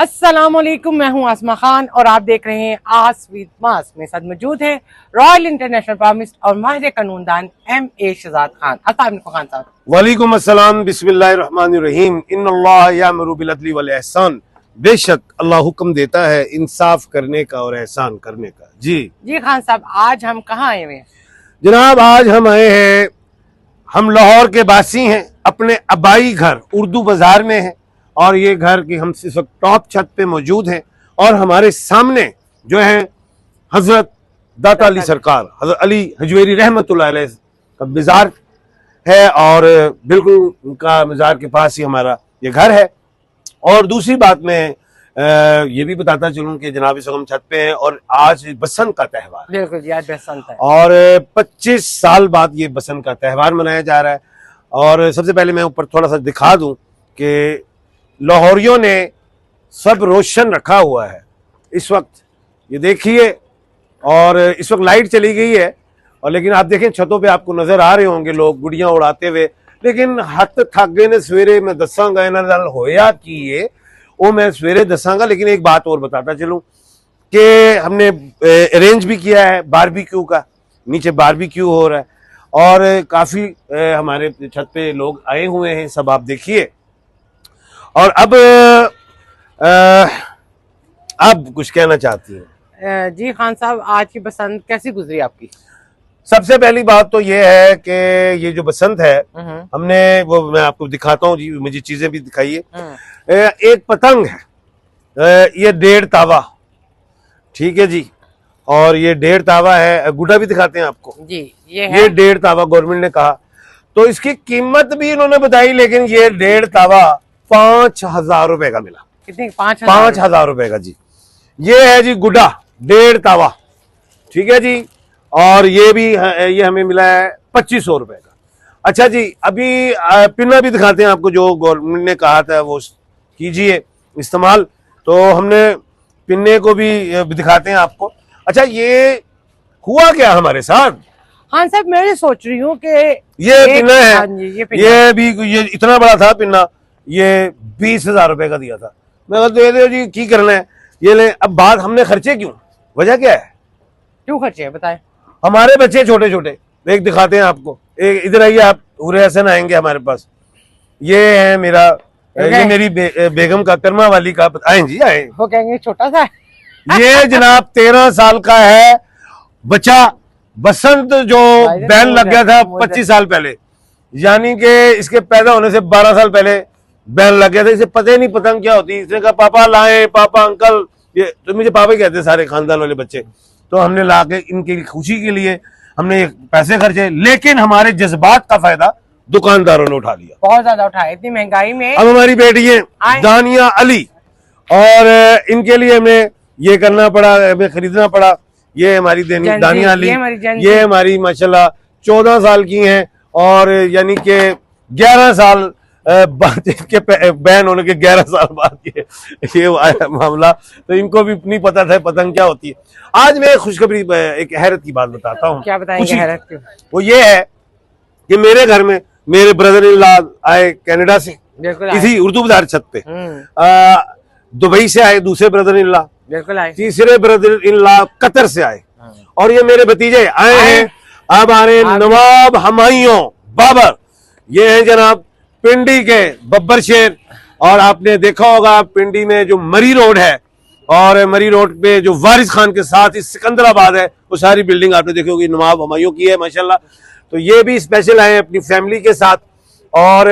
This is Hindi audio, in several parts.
अस्सलामुअलैकुम, मैं हूं आसमा खान और आप देख रहे हैं आस विद मास। मेरे साथ मौजूद है रॉयल इंटरनेशनल फार्मिस्ट और माहिर कानूनदान MA शहजाद खान। अस्सलाम खान साहब। वालेकुम अस्सलाम, बिस्मिल्लाहिर्रहमानिर्रहीम। इन्नल्लाह यामुरु बिल अदली वल एहसान। बेशक अल्लाह हुक्म देता है इंसाफ करने का और एहसान करने का। जी खान साहब, आज हम कहाँ आए हुए हैं? जनाब, आज हम आए हैं, हम लाहौर के बासी हैं, अपने आबाई घर उर्दू बाजार में है और ये घर की हम इस वक्त टॉप छत पे मौजूद हैं और हमारे सामने जो है हजरत दाता अली सरकार हजरत अली हजवेरी रहमतुल्लाह अलैह का मज़ार है और बिल्कुल उनका मज़ार के पास ही हमारा ये घर है। और दूसरी बात मैं ये भी बताता चलूं कि जनाब इस वक्त हम छत पे हैं और आज बसंत का त्यौहार, बिल्कुल जी, आज बसंत है और 25 साल बाद ये बसंत का त्यौहार मनाया जा रहा है। और सबसे पहले मैं ऊपर थोड़ा सा दिखा दूं कि लाहौरियों ने सब रोशन रखा हुआ है इस वक्त, ये देखिए। और इस वक्त लाइट चली गई है और लेकिन आप देखें छतों पे आपको नजर आ रहे होंगे लोग गुड़ियां उड़ाते हुए। लेकिन हथ थक गए ने सवेरे मैं दसांगा इन्हां नाल होया की है वो मैं सवेरे दसांगा। लेकिन एक बात और बताता चलूं कि हमने अरेंज भी किया है बारबेक्यू का, नीचे बारबेक्यू हो रहा है और काफी हमारे छत पे लोग आए हुए हैं, सब आप देखिए। और अब कुछ कहना चाहती हैं? जी खान साहब, आज की बसंत कैसी गुजरी आपकी? सबसे पहली बात तो ये है कि ये जो बसंत है हमने वो मैं आपको दिखाता हूँ जी, मुझे चीजें भी दिखाइए। एक पतंग है, ये 1.5 तावा, ठीक है जी। और ये 1.5 तावा है, गुड्डा भी दिखाते हैं आपको जी। ये 1.5 तावा गवर्नमेंट ने कहा, तो इसकी कीमत भी इन्होंने बताई, लेकिन ये 1.5 तावा 5,000 रुपए का मिला। कितने? 5,000 रुपए का जी। ये है जी गुड्डा 1.5 तावा, ठीक है जी। और ये भी ये हमें मिला है 2,500 रुपए का। अच्छा जी, अभी पिन्ना भी दिखाते हैं आपको, जो गवर्नमेंट ने कहा था वो कीजिए इस्तेमाल, तो हमने पिन्ने को भी दिखाते हैं आपको। अच्छा, ये हुआ क्या हमारे साथ? हाँ साहब, मैं ये सोच रही हूँ कि ये पिन्ना है। हाँ जी, ये पिन्ना। ये भी ये इतना बड़ा था पिन्ना, ये 20,000 रुपए का दिया था। मैं कहा दे दो जी, की करना है ये ले। अब बात हमने खर्चे क्यों, वजह क्या है? क्यों खर्चे है बताएं? हमारे हमारे बच्चे छोटे छोटे, एक दिखाते हैं आपको, एक इधर आइए आप, हुरे हसन आएंगे हमारे पास। ये है मेरा ये मेरी बेगम का, कर्मा वाली का, आए जी आए। वो कहेंगे छोटा सा है। ये जनाब 13 साल का है बच्चा, बसंत जो बैन लग गया था 25 साल पहले, यानी कि इसके पैदा होने से 12 साल पहले बैन लग गया था। इसे पता ही नहीं पतंग क्या होती। इसने कहा पापा लाए, पापा अंकल, ये तो मुझे पापा ही कहते हैं सारे खानदान वाले बच्चे। तो हमने ला के इनकी खुशी के लिए हमने पैसे खर्चे, लेकिन हमारे जज्बात का फायदा दुकानदारों ने उठा लिया, बहुत ज्यादा उठाया इतनी महंगाई में। अब हमारी बेटी है दानिया अली, और इनके लिए हमें ये करना पड़ा, हमें खरीदना पड़ा। ये हमारी दानिया अली, ये हमारी माशाल्लाह 14 साल की हैं और यानी कि 11 साल बाद के बैन होने के 11 साल बाद ये आया मामला, तो इनको भी नहीं पता था पतंग क्या होती है। आज मैं खुशखबरी, एक हैरत की बात बताता हूँ। क्या बताएंगे हैरत की? वो ये है कि मेरे घर में मेरे ब्रदर इन लॉ आए कनाडा से, इसी उर्दू बाजार छत पे। दुबई से आए दूसरे ब्रदर इन लॉ, बिल्कुल आए। तीसरे ब्रदर इन लॉ कतर से आए, और ये मेरे भतीजे आए हैं। अब आ रहे नवाब हमायूं बाबर, ये है जनाब पिंडी के बब्बर शेर। और आपने देखा होगा पिंडी में जो मरी रोड है, और मरी रोड पे जो वारिस खान के साथ इस सिकंदराबाद है, वो सारी बिल्डिंग आपने देखी होगी नवाब हमायूं की है माशाल्लाह। तो ये भी स्पेशल आए अपनी फैमिली के साथ। और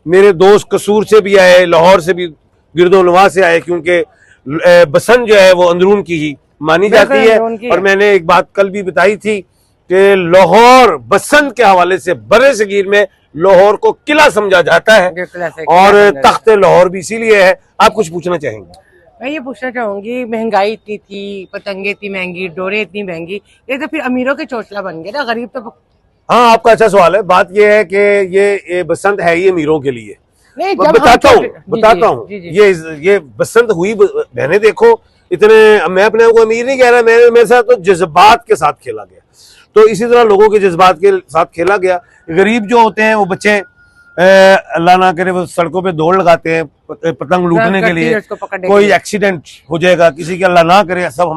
मेरे दोस्त कसूर से भी आए, लाहौर से भी, गिरदोनवा से आए, क्योंकि बसंत जो है वो अंदरून की ही मानी जाती है। और मैंने एक बात कल भी बताई थी कि लाहौर बसंत के हवाले से बड़े सगीर में लाहौर को किला समझा जाता है, और तख्त लाहौर भी इसीलिए है। आप कुछ पूछना चाहेंगे? मैं ये पूछना चाहूंगी, महंगाई इतनी थी, पतंगे इतनी महंगी, डोरे इतनी महंगी, ये तो फिर अमीरों के चोचला बन गए ना, गरीब तो। हाँ, आपका अच्छा सवाल है। बात यह है कि ये बसंत है ये अमीरों के लिए। नहीं, बताता हूँ ये बसंत हुई, बहने देखो इतने, मैं अपने को अमीर नहीं कह रहा, मेरे साथ तो जज्बात के साथ खेला गया। तो इसी तरह लोगों के जज्बात के साथ खेला गया। गरीब जो होते हैं वो बच्चे अल्लाह ना करे वो सड़कों पे दौड़ लगाते हैं पतंग लूटने के करती है लिए, उसको पकड़ने कोई के लिए। एक्सीडेंट हो जाएगा, किसी की अल्लाह ना करे, सब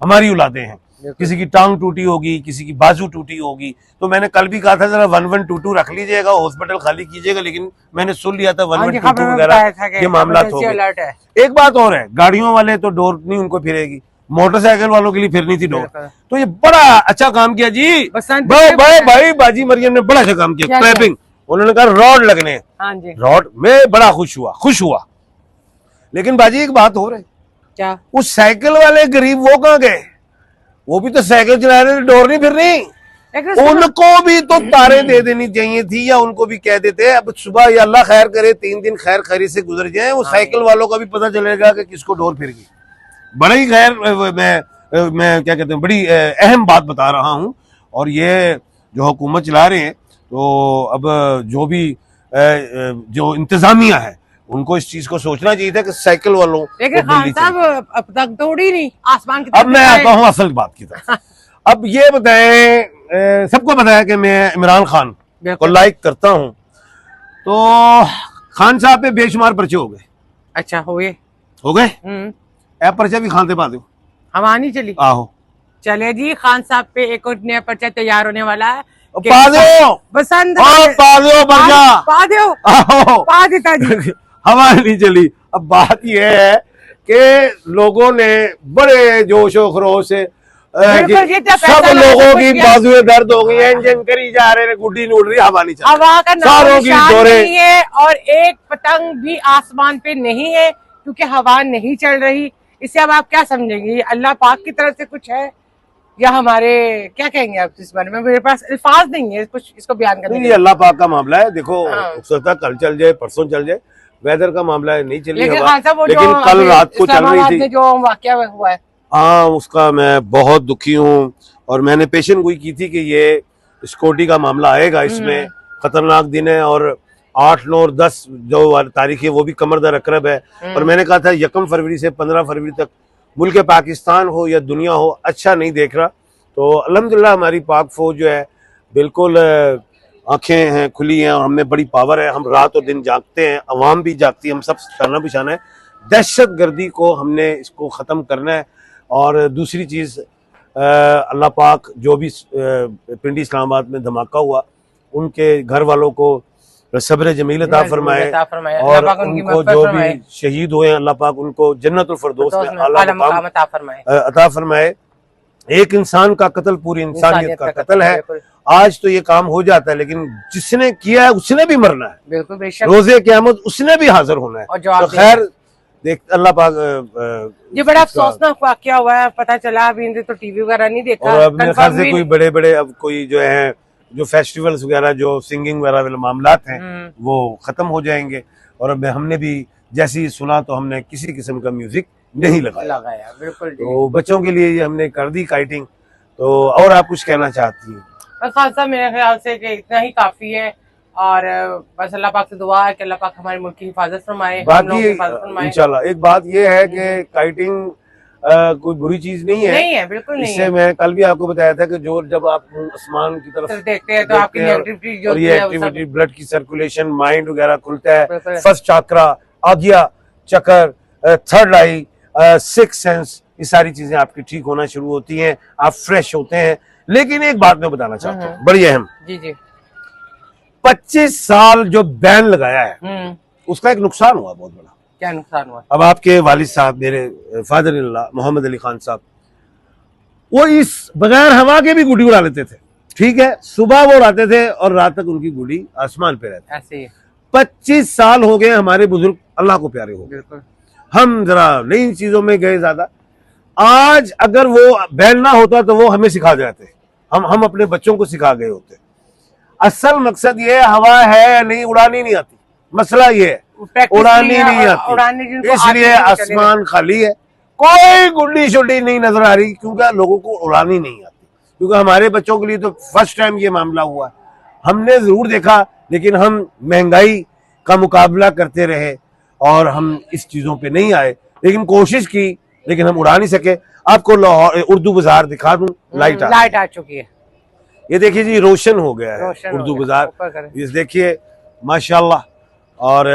हमारी औलादे हैं। किसी की टांग टूटी होगी, किसी की बाजू टूटी होगी, तो मैंने कल भी कहा था जरा 1122 रख लीजिएगा, हॉस्पिटल खाली कीजिएगा, लेकिन मैंने सुन लिया था 1122 वगैरह ये मामला हो गए। एक बात और है, गाड़ियों वाले तो डोर नहीं उनको फिरेगी, मोटरसाइकिल वालों के लिए फिरनी थी डोर। तो ये बड़ा अच्छा काम किया जी, भाई बाजी मरियम ने बड़ा अच्छा काम किया, क्लैपिंग। उन्होंने कहा रॉड लगने, रॉड में बड़ा खुश हुआ। लेकिन बाजी एक बात हो रही, क्या उस साइकिल वाले गरीब वो कहाँ गए? वो भी तो साइकिल चला रहे थे, डोर नहीं फिर रही। उनको भी तो तारे दे देनी चाहिए थी, या उनको भी कह देते अब सुबह या अल्लाह खैर करे 3 दिन खैर खैरी से गुजर जाए, वो साइकिल वालों का भी पता चलेगा कि किसको डोर फिर गई। बड़ा ही खैर मैं क्या कहते हैं, बड़ी अहम बात बता रहा हूं। और ये जो हुकूमत चला रहे हैं, तो अब जो भी जो इंतजामिया है उनको इस चीज को सोचना चाहिए था कि साइकिल वालों लेकिन खान साहब अब तक दौड़ी नहीं आसमान की। अब मैं आता हूँ असल बात की तरफ। अब ये बताएं, सबको बताया कि मैं इमरान खान को लाइक करता हूँ, तो खान साहब पे बेशुमार पर्चे हो गए। अच्छा हो गए ए पर्चा भी खाते पा दो, हवा नहीं चली। आहो चले जी, खान साहब पे एक और नया पर्चा तैयार होने वाला है। पा दो बसंत पर्चा पा देता जी। हवा नहीं चली। अब बात यह है कि लोगों ने बड़े जोशो खरोश से सब लोगों की बाजुएं दर्द हो गई, इंजन करी जा रहे हैं, गुड्डी उड़ रही, हवा नहीं चल रही, हवा का सारों की दौरे नहीं है, और एक पतंग भी आसमान पे नहीं है क्योंकि हवा नहीं चल रही। इससे अब आप क्या समझेंगे, अल्लाह पाक की तरफ से कुछ है या हमारे क्या कहेंगे आप इस बारे में? मेरे पास अल्फाज नहीं है कुछ इसको बयान करने के। ये अल्लाह पाक का मामला है। देखो हो सकता है कल चल जाए, परसों चल जाए, वेदर का मामला है, नहीं चली हवा, लेकिन कल रात को चल रही थी। जो वाकया हुआ है, हाँ, उसका मैं बहुत दुखी हूँ। और मैंने पेशन गोई की थी कि ये स्कूटी का मामला आएगा, इसमें खतरनाक दिन है, और 8, 9 और 10 जो तारीख है वो भी कमरदर अकरब है। और मैंने कहा था 1 फरवरी से 15 फरवरी तक मुल्क पाकिस्तान हो या दुनिया हो, अच्छा नहीं देख रहा। तो अल्हम्दुलिल्लाह हमारी पाक फौज जो है बिल्कुल आंखें हैं खुली हैं, और हमें बड़ी पावर है। हम रात और दिन जागते हैं, अवाम भी जागती है, हम सब करना बिछाना है। दहशत गर्दी को हमने इसको ख़त्म करना है। और दूसरी चीज़, अल्लाह पाक जो भी पिंडी इस्लामाबाद में धमाका हुआ, उनके घर वालों को सब्र जमील अता फरमाए, और उनको जो भी शहीद हुए अल्लाह पाक उनको जन्नतुल फिरदौस में आला मकाम अता फरमाए। एक इंसान का कत्ल पूरी इंसानियत का कत्ल है। आज तो ये काम हो जाता है, लेकिन जिसने किया है उसने भी मरना है, बिल्कुल बेशक, रोजे क़यामत उसने भी हाजिर होना है। तो खैर देख अल्लाह पाक। ये बड़ा अफसोसनाक वाकया हुआ है, पता चला अभी तो टीवी वगैरह नहीं देखा। और अब मेरे ख्याल से कोई बड़े अब कोई जो है जो फेस्टिवल्स वगैरह जो सिंगिंग वगैरह वाले मामलात हैं वो खत्म हो जाएंगे। और अब हमने भी जैसे ही सुना तो हमने किसी किस्म का म्यूजिक नहीं लगाया। बिल्कुल। तो बच्चों के लिए हमने कर दी काइटिंग। तो और आप कुछ कहना चाहती हैं? खान साहब मेरे ख्याल से कि इतना ही काफी है, और बस अल्लाह पाक से दुआ है कि अल्लाह पाक हमारे मुल्क की हिफाजत फरमाए, बाकी इंशाल्लाह। एक बात ये है कि काइटिंग कोई बुरी चीज नहीं है, बिल्कुल नहीं इससे है। मैं कल भी आपको बताया था कि जो जब आप आसमान की तरफ देखते हैं तो आपकी नेगेटिविटी जो और ये एक्टिविटी, ब्लड की सर्कुलेशन, माइंड वगैरह खुलता है। फर्स्ट चक्रा, आज्ञा चक्र, थर्ड आई, सिक्स सेंस, ये सारी चीजें आपकी ठीक होना शुरू होती हैं, आप फ्रेश होते हैं। लेकिन एक बात मैं बताना चाहता हूँ बड़ी अहम, जी 25 साल जो बैन लगाया है उसका एक नुकसान हुआ बहुत बड़ा। क्या नुकसान हुआ? अब आपके वालिद साहब, मेरे father in law Mohammad Ali Khan साहब, वो इस बगैर हवा के भी गुड़ी उड़ा लेते थे। ठीक है, सुबह वो उड़ाते थे और रात तक उनकी गुड़ी आसमान पे रहती। ऐसे 25 साल हो गए, हमारे बुजुर्ग अल्लाह को प्यारे हो गए, हम जरा नई चीजों में गए ज्यादा। आज अगर वो बैन ना होता तो वो हमें सिखा जाते, हम अपने बच्चों को सिखा गए होते। असल मकसद ये हवा है नहीं, उड़ानी नहीं आती, मसला ये है उड़ानी नहीं आती, इसलिए आसमान खाली है, कोई गुड्डी शुड्डी नहीं नजर आ रही, क्योंकि लोगों को उड़ानी नहीं आती। क्योंकि हमारे बच्चों के लिए तो फर्स्ट टाइम ये मामला हुआ, हमने जरूर देखा, लेकिन हम महंगाई का मुकाबला करते रहे और हम इस चीजों पे नहीं आए, लेकिन कोशिश की, लेकिन हम उड़ा नहीं सके। आपको लाहौर उर्दू बाजार दिखा दूं, लाइट आ चुकी है, ये देखिए जी, रोशन हो गया है उर्दू बाजार, ये देखिए माशाल्लाह। और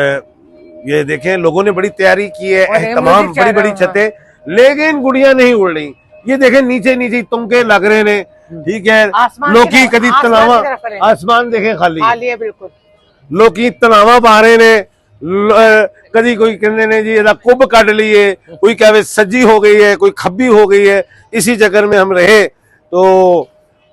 ये देखें लोगों ने बड़ी तैयारी की है, और तमाम म्यूजिक चल बड़ी बड़ी रहा है। छतें, लेकिन गुड़िया नहीं उड़ रही। ये देखें नीचे नीचे तुमके लग रहे ने, ठीक है। आसमान लोकी की तरफ- कदी आसमान तनावा, की तरफ करें। आसमान देखें खाली, खाली है बिल्कुल। लोकी तनावा पा रहे ने, कदी कोई कहते ने जी ਇਹਦਾ कुब कट लिए, कोई कहे सज्जी हो गई है, कोई खब्बी हो गई है। इसी चक्कर में हम रहे तो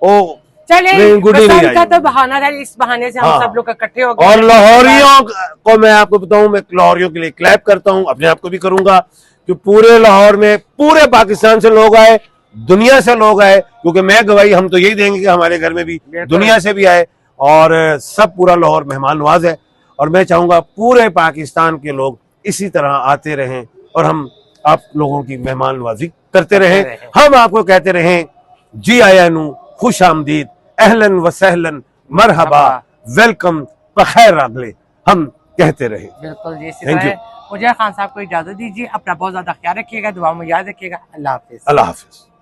ओ चले नहीं, गुडी नहीं बसंत का आई। तो बहाना था, इस बहाने से हम हाँ। सब लोग इकट्ठे हो गए। और लाहौरियों को मैं आपको बताऊं, मैं लाहौरियों के लिए क्लैप करता हूं, अपने आप को भी करूंगा कि पूरे लाहौर में पूरे पाकिस्तान से लोग आए, दुनिया से लोग आए, क्योंकि मैं गवाही हम तो यही देंगे कि हमारे घर में भी दुनिया से भी आए और सब पूरा लाहौर मेहमान नवाज है। और मैं चाहूंगा पूरे पाकिस्तान के लोग इसी तरह आते रहें और हम आप लोगों की मेहमान नवाजी करते रहें। हम आपको कहते रहें जी आया नू, खुश आमदीद, अहलन व सहलन, मरहबा, वेलकम, बखैर अगले, हम कहते रहे। बिल्कुल जी, इसी Thank तरह you. मुझे खान साहब को इजाजत दीजिए। अपना बहुत ज्यादा ख्याल रखिएगा, दुआ में याद रखिएगा। अल्लाह हाफिज। अल्लाह हाफिज।